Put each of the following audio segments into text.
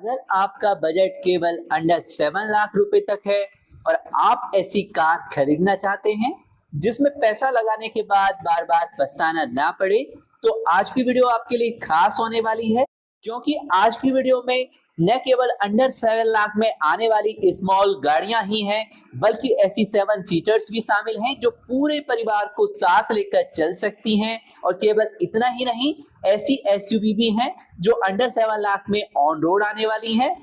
अगर आपका बजट केवल अंडर 7 लाख रुपए तक है और आप ऐसी कार खरीदना चाहते हैं जिसमें पैसा लगाने के बाद बार बार पछताना ना पड़े, तो आज की वीडियो आपके लिए खास होने वाली है। क्योंकि आज की वीडियो में न केवल अंडर 7 लाख में आने वाली स्मॉल गाड़ियां ही हैं, बल्कि ऐसी 7 सीटर्स भी शामिल हैं जो पूरे परिवार को साथ लेकर चल सकती हैं। और केवल इतना ही नहीं, ऐसी एसयूवी भी हैं जो अंडर 7 लाख में ऑन रोड आने वाली हैं,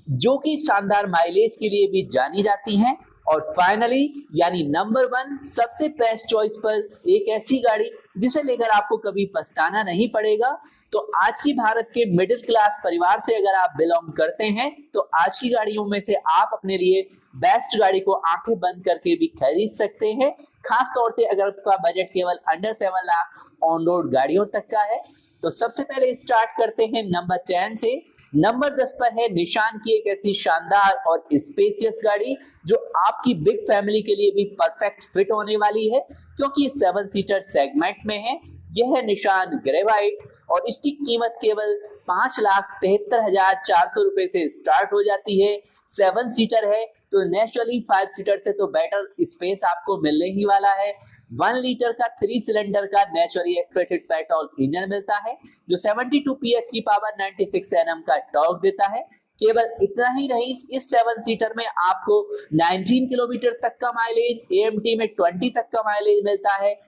जो कि शानदार माइलेज के लिए भी जानी जाती हैं। और फाइनली यानी नंबर 1 सबसे बेस्ट चॉइस पर एक ऐसी गाड़ी जिसे लेकर आपको कभी पछताना नहीं पड़ेगा। तो आज की भारत के मिडिल क्लास परिवार से अगर आप बिलोंग करते हैं तो आज की गाड़ियों में से आप अपने लिए बेस्ट गाड़ी को आंखें बंद करके भी खरीद सकते हैं। खास तौर से अगर आपका बजट केवल अंडर 7 लाख ऑन रोड गाड़ियों तक का है। तो सबसे पहले स्टार्ट करते हैं नंबर 10 से। नंबर 10 पर है निशान की एक ऐसी शानदार और स्पेशियस गाड़ी जो आपकी बिग फैमिली के लिए भी परफेक्ट फिट होने वाली है, क्योंकि 7 सीटर सेगमेंट में है। यह है निशान ग्रेवाइट और इसकी कीमत केवल 5,73,400 रुपए से स्टार्ट हो जाती है। 7 सीटर है तो नेचुरली 5 सीटर से तो बेटर स्पेस आपको मिलने ही वाला है। 1 लीटर का 3 सिलेंडर का नेचुरली एक्सपेक्टेड पेट्रोल इंजन मिलता है जो 72 PS की पावर 96 Nm का टॉर्क देता है। केवल इतना ही नहीं, इस 7 सीटर में आपको 19 किलोमीटर तक का माइलेज, AMT में 20 तक का माइलेज मिलता है।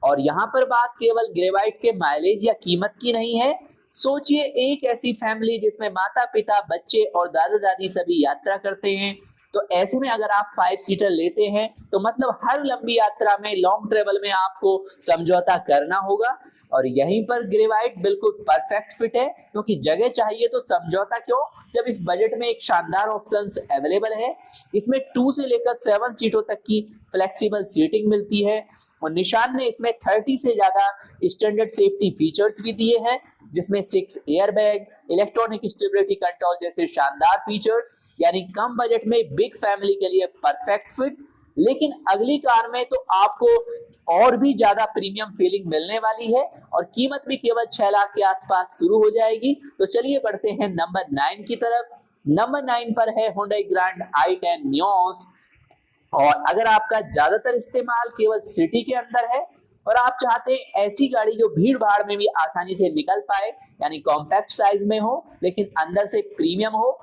और यहाँ पर बात केवल ग्रेवाइट के माइलेज या कीमत की नहीं है। सोचिए एक ऐसी फैमिली जिसमें माता पिता, बच्चे और दादा दादी सभी यात्रा करते हैं, तो ऐसे में अगर आप 5 सीटर लेते हैं तो मतलब हर लंबी यात्रा में, लॉन्ग ट्रेवल में आपको समझौता करना होगा। और यहीं पर ग्रेवाइट बिल्कुल परफेक्ट फिट है, क्योंकि जगह चाहिए तो समझौता क्यों, जब इस बजट में एक शानदार ऑप्शंस अवेलेबल है। इसमें 2 से लेकर 7 सीटों तक की फ्लेक्सिबल सीटिंग मिलती है। और निशान ने इसमें 30 से ज्यादा स्टैंडर्ड सेफ्टी फीचर्स भी दिए हैं, जिसमें 6 एयरबैग, इलेक्ट्रॉनिक स्टेबिलिटी कंट्रोल जैसे शानदार फीचर्स, यानी कम बजट में बिग फैमिली के लिए परफेक्ट फिट। लेकिन अगली कार में तो आपको और भी ज्यादा प्रीमियम फीलिंग मिलने वाली है और कीमत भी केवल 6 लाख के आसपास शुरू हो जाएगी। तो चलिए बढ़ते हैं नंबर 9 की तरफ। नंबर 9 पर है Hyundai Grand i10 Nios। और अगर आपका ज्यादातर इस्तेमाल केवल सिटी के अंदर है और आप चाहते हैं ऐसी गाड़ी जो भीड़ भाड़ में भी आसानी से निकल पाए, यानी कॉम्पैक्ट साइज में हो लेकिन अंदर से प्रीमियम हो,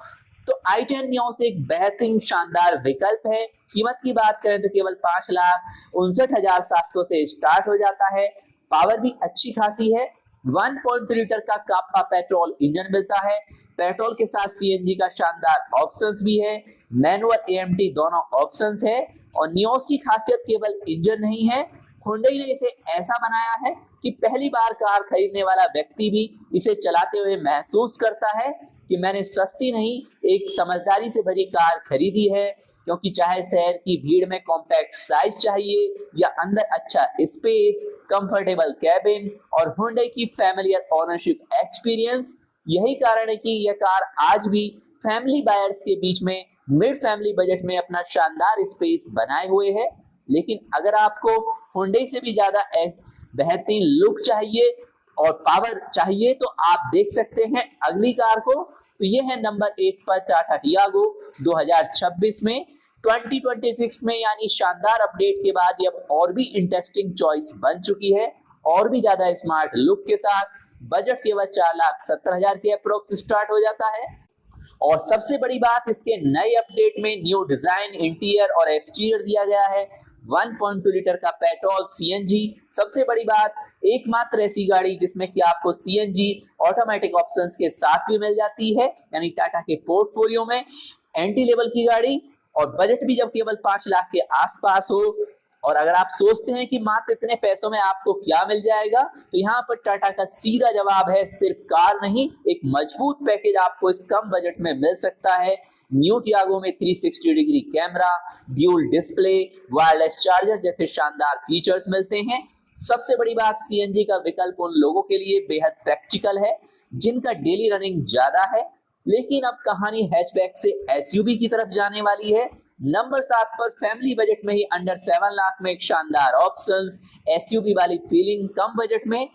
तो i10 Nios एक बेहतरीन शानदार विकल्प है। कीमत की बात करें तो केवल 5,59,700 से स्टार्ट हो जाता है। पावर भी अच्छी खासी है। 1.2 लीटर का काप्पा पेट्रोल इंजन मिलता है। पेट्रोल के साथ CNG का शानदार ऑप्शंस भी है। मैनुअल AMT दोनों ऑप्शंस है। और नियोस की खासियत केवल इंजन नहीं है, हुंडई ने इसे ऐसा बनाया है कि पहली बार कार खरीदने वाला व्यक्ति भी इसे चलाते हुए महसूस करता है कि मैंने सस्ती नहीं, एक समझदारी से भरी कार खरीदी है। क्योंकि चाहे शहर की भीड़ में कॉम्पैक्ट साइज चाहिए या अंदर अच्छा स्पेस, कंफर्टेबल कैबिन और हुंडई की फैमिलियर ओनरशिप एक्सपीरियंस, यही कारण है कि यह कार आज भी फैमिली बायर्स के बीच में मिड फैमिली बजट में अपना शानदार स्पेस बनाए हुए है। लेकिन अगर आपको हुंडई से भी ज्यादा बेहतरीन लुक चाहिए और पावर चाहिए तो आप देख सकते हैं अगली कार को। तो ये है नंबर 8 पर टाटा टियागो 2026 में 2026 में, यानी शानदार अपडेट के बाद ये अब और भी इंटरेस्टिंग चॉइस बन चुकी है, और भी ज्यादा स्मार्ट लुक के साथ। बजट केवल 4,70,000 के अप्रोक्स स्टार्ट हो जाता है। और सबसे बड़ी बात, इसके नए अपडेट में न्यू डिजाइन, इंटीरियर और एक्सटीरियर दिया गया है। 1.2 लीटर का पेट्रोल CNG। सबसे बड़ी बात, एकमात्र ऐसी गाड़ी जिसमें कि आपको CNG ऑटोमेटिक ऑप्शंस के साथ भी मिल जाती है, यानी टाटा के पोर्टफोलियो में एंट्री लेवल की गाड़ी। और बजट भी जब केवल 5 लाख के आसपास हो, और अगर आप सोचते हैं कि मात्र इतने पैसों में आपको क्या मिल जाएगा, तो यहाँ पर टाटा का सीधा जवाब है सिर्फ कार नहीं, एक मजबूत पैकेज आपको इस कम बजट में मिल सकता है। न्यू टियागो में 360 degree camera, dual display, wireless charger जैसे शानदार फीचर्स मिलते हैं। सबसे बड़ी बात, CNG का विकल्प उन लोगों के लिए बेहद प्रैक्टिकल है जिनका डेली रनिंग ज्यादा है। लेकिन अब कहानी हैचबैक से SUV की तरफ जाने वाली है। नंबर 7 पर फैमिली बजट में ही अंडर 7 लाख में एक शानदार ऑप्शंस, SUV वाली फीलिंग कम बजट में।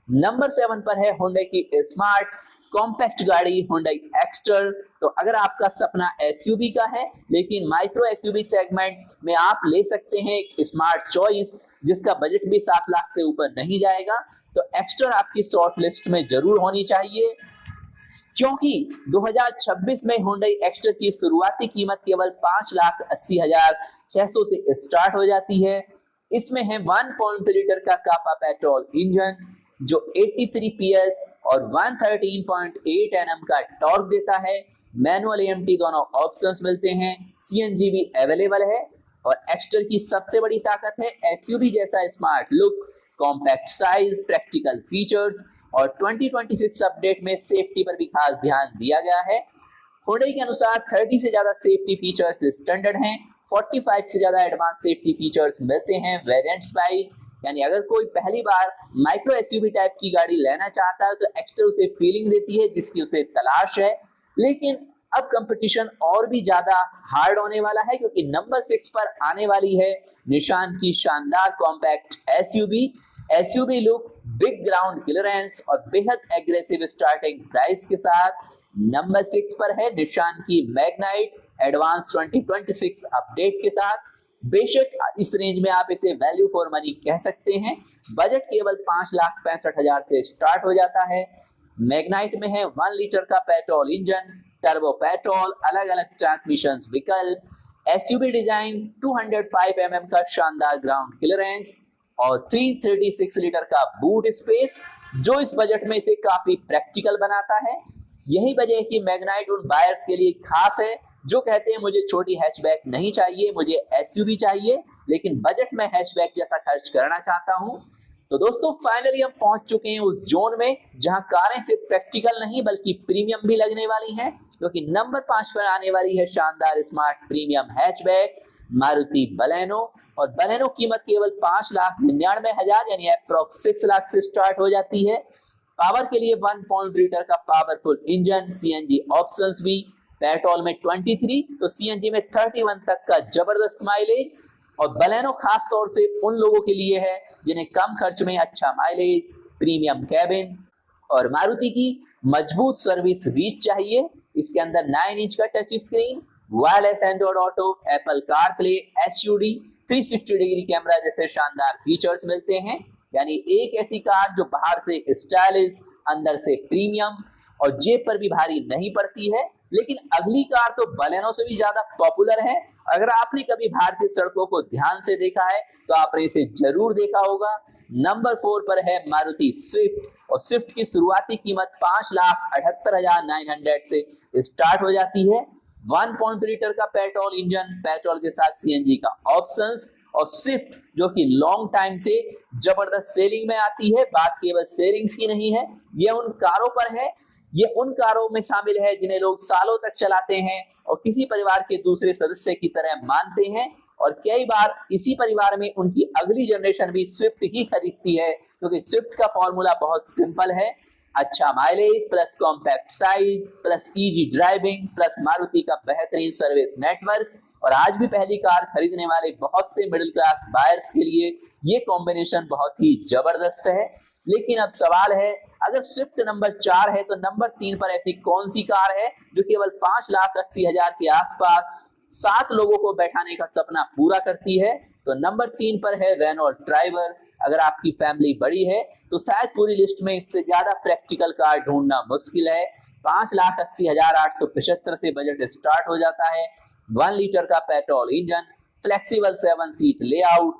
नंबर 7 पर है Hyundai की स्मार्ट कॉम्पैक्ट गाड़ी Hyundai एक्स्टर। तो अगर आपका सपना एसयूवी का है लेकिन माइक्रो एसयूवी सेगमेंट में आप ले सकते हैं एक स्मार्ट चॉइस जिसका बजट भी 7 लाख से ऊपर नहीं जाएगा, तो एक्स्टर आपकी शॉर्ट लिस्ट में जरूर होनी चाहिए, क्योंकि 2026 में Hyundai एक्स्टर की शुरुआती कीमत केवल 5,80,600 से स्टार्ट हो जाती है। इसमें है 1.2 लीटर का कापा पेट्रोल इंजन जो 83 PS और 113.8 Nm का टॉर्क देता है। मैनुअल AMT दोनों ऑप्शंस मिलते हैं, CNG भी अवेलेबल है। और एक्स्टर की सबसे बड़ी ताकत है एसयूवी जैसा smart look, compact size, practical features और 2026 अपडेट में सेफ्टी पर भी खास ध्यान दिया गया है। Hyundai के अनुसार 30 से ज्यादा सेफ्टी फीचर्स स्टैंडर्ड हैं, 45 से ज्यादा एडवांस सेफ्टी फीचर्स मिलते हैं वेरिएंट्स वाइज। यानी अगर कोई पहली बार माइक्रो एसयूवी टाइप की गाड़ी लेना चाहता है तो एक्स्टर उसे फीलिंग देती है जिसकी उसे तलाश है। लेकिन अब कंपटीशन और भी ज्यादा हार्ड होने वाला है, क्योंकि नंबर 6 पर आने वाली है निशान की शानदार compact SUV look, big ground clearance और बेहद एग्रेसिव स्टार्टिंग प्राइस के साथ। नंबर 6 पर है निशान की मैग्नाइट एडवांस 2026 अपडेट के साथ। बेशक इस रेंज में आप इसे वैल्यू फॉर मनी कह सकते हैं। बजट केवल 5,65,000 से स्टार्ट हो जाता है। मैग्नाइट में है 1 लीटर का पेट्रोल इंजन, टर्बो पेट्रोल, अलग अलग ट्रांसमिशन विकल्प, एसयूवी डिजाइन, 205 mm का शानदार ग्राउंड क्लियरेंस और 336 लीटर का बूट स्पेस, जो इस बजट में इसे काफी प्रैक्टिकल बनाता है। यही वजह है कि मैग्नाइट उन बायर्स के लिए खास है जो कहते हैं मुझे छोटी हैचबैक नहीं चाहिए, मुझे एसयूवी चाहिए लेकिन बजट में हैचबैक जैसा खर्च करना चाहता हूं। तो दोस्तों फाइनली हम पहुंच चुके हैं उस जोन में जहां कारें सिर्फ प्रैक्टिकल नहीं बल्कि प्रीमियम भी लगने वाली हैं, क्योंकि नंबर 5 पर आने वाली है शानदार smart premium hatchback Maruti Baleno. और बलेनो कीमत केवल 5,99,000 यानी अप्रॉक्स 6 लाख से स्टार्ट हो जाती है। पावर के लिए 1.2 लीटर का पावरफुल इंजन, CNG ऑप्शंस भी, पेट्रोल में 23 तो CNG में 31 तक का जबरदस्त माइलेज। और बलेनो खास तौर से उन लोगों के लिए है जिन्हें कम खर्च में अच्छा माइलेज, प्रीमियम कैबिन और मारुति की मजबूत सर्विस रीच चाहिए। इसके अंदर 9 इंच का touch screen, wireless Android auto, Apple CarPlay, HUD, 360 degree camera जैसे शानदार फीचर्स मिलते हैं। यानी एक ऐसी कार जो बाहर से स्टाइलिश, अंदर से प्रीमियम और जेब पर भी भारी नहीं पड़ती है। लेकिन अगली कार तो बलेनो से भी ज्यादा पॉपुलर है। अगर आपने कभी भारतीय सड़कों को ध्यान से देखा है तो आपने इसे जरूर देखा होगा। नंबर 4 पर है मारुति स्विफ्ट और स्विफ्ट की शुरुआती कीमत 5,78,900 से स्टार्ट हो जाती है। 1.2 लीटर का पेट्रोल इंजन, पेट्रोल के साथ CNG का ऑप्शंस और स्विफ्ट जो कि लॉन्ग टाइम से जबरदस्त सेलिंग में आती है। बात केवल सेलिंग्स की नहीं है, ये उन कारों पर है, ये उन कारों में शामिल है जिन्हें लोग सालों तक चलाते हैं और किसी परिवार के दूसरे सदस्य की तरह मानते हैं। और कई बार इसी परिवार में उनकी अगली जनरेशन भी स्विफ्ट ही खरीदती है, क्योंकि स्विफ्ट का फॉर्मूला बहुत सिंपल है, अच्छा mileage plus compact size plus easy driving plus Maruti का बेहतरीन सर्विस नेटवर्क। और आज भी पहली कार खरीदने वाले बहुत से मिडिल क्लास बायर्स के लिए ये कॉम्बिनेशन बहुत ही जबरदस्त है। लेकिन अब सवाल है, अगर स्विफ्ट नंबर 4 है तो नंबर 3 पर ऐसी कौन सी कार है जो केवल 5,80,000 के आसपास 7 लोगों को बैठाने का सपना पूरा करती है? तो नंबर 3 पर है रेनॉल्ट ड्राइवर। अगर आपकी फैमिली बड़ी है तो शायद पूरी लिस्ट में इससे ज्यादा प्रैक्टिकल कार ढूंढना मुश्किल है। 5,80,875 से बजट स्टार्ट हो जाता है। 1 लीटर का petrol engine, flexible 7 seat layout,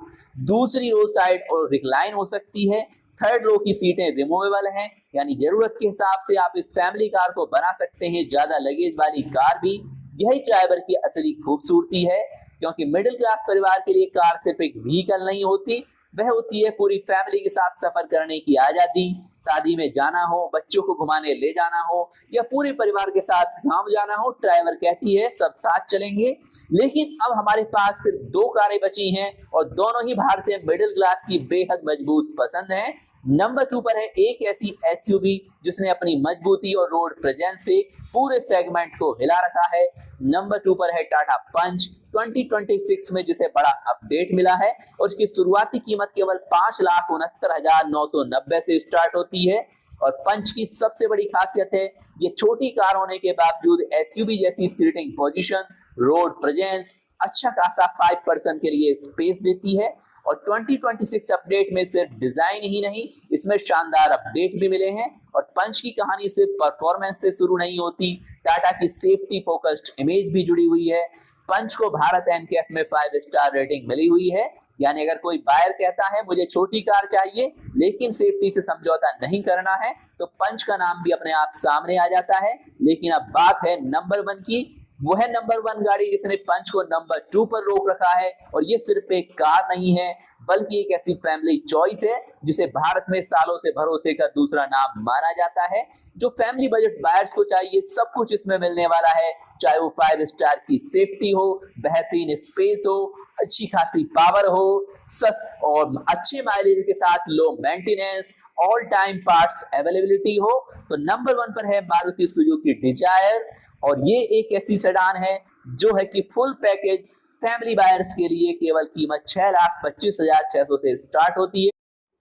दूसरी रो साइड और रिक्लाइन हो सकती है, थर्ड रो की सीटें रिमूवेबल हैं, यानी जरूरत के हिसाब से आप इस फैमिली कार को बना सकते हैं ज्यादा लगेज वाली कार भी। यही ड्राइवर की असली खूबसूरती है, क्योंकि मिडिल क्लास परिवार के लिए कार सिर्फ एक व्हीकल नहीं होती, वह होती है पूरी फैमिली के साथ सफर करने की आजादी। शादी में जाना हो, बच्चों को घुमाने ले जाना हो या पूरे परिवार के साथ गांव जाना हो, ड्राइवर कहती है सब साथ चलेंगे। लेकिन अब हमारे पास सिर्फ 2 कारें बची हैं और दोनों ही भारतीय मिडिल क्लास की बेहद मजबूत पसंद है। नंबर 2 पर है एक ऐसी एसयूवी जिसने अपनी मजबूती और रोड प्रेजेंस से पूरे सेगमेंट को हिला रखा है। नंबर 2 पर है टाटा पंच। 2026 में जिसे बड़ा अपडेट मिला है और इसकी शुरुआती कीमत केवल 5,69,990 से स्टार्ट होती है। और पंच की सबसे बड़ी खासियत है ये छोटी कार होने के बावजूद एसयूवी जैसी सीटिंग पोजीशन, रोड प्रेजेंस, अच्छा खासा 5 पर्सन के लिए स्पेस देती है। और 2026 अपडेट में सिर्फ डिजाइन ही नहीं, इसमें शानदार अपडेट भी मिले हैं। और पंच की कहानी सिर्फ परफॉर्मेंस से शुरू नहीं होती, टाटा की सेफ्टी फोकस्ड इमेज भी जुड़ी हुई है। पंच को भारत एनकेएफ में 5 स्टार रेटिंग मिली हुई है, यानी अगर कोई बायर कहता है मुझे छोटी कार चाहिए लेकिन सेफ्टी से समझौता नहीं करना है, तो पंच का नाम भी अपने आप सामने आ जाता है। लेकिन अब बात है नंबर 1 की, वो है नंबर 1 गाड़ी जिसने पंच को नंबर 2 पर रोक रखा है। और ये सिर्फ एक कार नहीं है बल्कि एक ऐसी फैमिली चॉइस है जिसे भारत में सालों से भरोसे का दूसरा नाम माना जाता है। जो फैमिली बजट बायर्स को चाहिए सब कुछ इसमें मिलने वाला है, चाहे वो 5 स्टार की सेफ्टी हो, बेहतरीन स्पेस हो, अच्छी खासी पावर हो, सस और अच्छे माइलेज के साथ low maintenance, all time parts availability हो। तो नंबर 1 पर है मारुति सुजुकी डिजायर। और ये एक ऐसी सेडान है जो है कि फुल पैकेज फैमिली बायर्स के लिए केवल कीमत 6,25,600 से स्टार्ट होती है।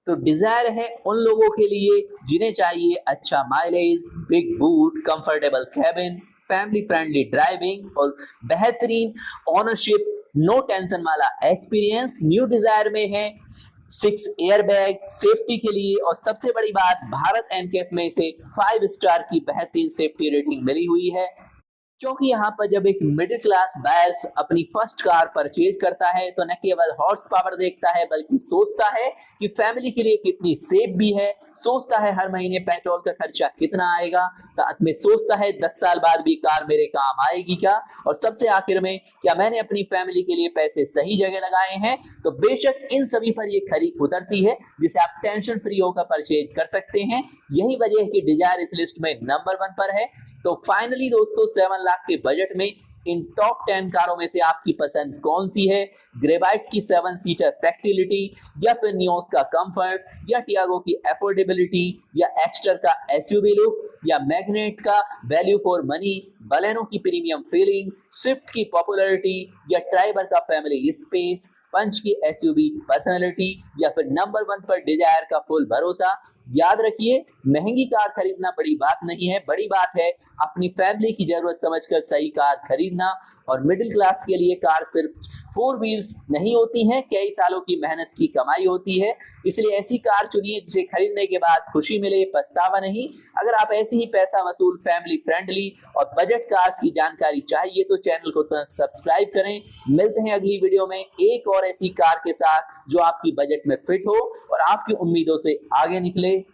तो डिजायर है उन लोगों के लिए जिन्हें चाहिए अच्छा mileage, big boot, comfortable cabin, family friendly driving और बेहतरीन ओनरशिप, नो टेंशन वाला एक्सपीरियंस। न्यू डिजायर में है 6 एयरबैग सेफ्टी के लिए। और सबसे बड़ी बात, भारत एनकेएफ में इसे 5 स्टार की बेहतरीन सेफ्टी रेटिंग मिली हुई है। क्योंकि यहाँ पर जब एक मिडिल क्लास बायर्स अपनी फर्स्ट कार परचेज करता है तो न केवल हॉर्स पावर देखता है बल्कि सोचता है कि फैमिली के लिए कितनी सेफ भी है, सोचता है हर महीने पेट्रोल का खर्चा कितना आएगा, साथ में सोचता है 10 साल बाद भी कार मेरे काम आएगी क्या, और सबसे आखिर में क्या मैंने अपनी फैमिली के लिए पैसे सही जगह लगाए हैं। तो बेशक इन सभी पर ये खरी उतरती है जिसे आप टेंशन फ्री होकर परचेज कर सकते हैं। यही वजह है कि डिजायर इस लिस्ट में नंबर 1 पर है। तो फाइनली दोस्तों 7 लाख के बजट में इन टॉप 10 कारों में से आपकी पसंद कौन सी है? ग्रेवाइट की 7 सीटर प्रैक्टिलिटी, या फिर नियोस का कंफर्ट, या टियागो की अफोर्डेबिलिटी, या एक्स्टर का एसयूवी लुक, या मैग्नेट का वैल्यू फॉर मनी, बलेनो की प्रीमियम फीलिंग, स्विफ्ट की पॉपुलैरिटी, या ट्राइबर का फैमिली स्पेस, पंच की एसयूवी पर्सनैलिटी, या फिर नंबर 1 पर डिजायर का फुल भरोसा। याद रखिए, महंगी कार खरीदना बड़ी बात नहीं है, बड़ी बात है अपनी फैमिली की जरूरत समझकर सही कार खरीदना। और मिडिल क्लास के लिए कार सिर्फ 4 व्हील्स नहीं होती हैं, कई सालों की मेहनत की कमाई होती है। इसलिए ऐसी कार चुनिए जिसे खरीदने के बाद खुशी मिले, पछतावा नहीं। अगर आप ऐसी ही पैसा वसूल, फैमिली फ्रेंडली और बजट कार्स की जानकारी चाहिए तो चैनल को तुरंत सब्सक्राइब करें। मिलते हैं अगली वीडियो में एक और ऐसी कार के साथ जो आपकी बजट में फिट हो और आपकी उम्मीदों से आगे निकले।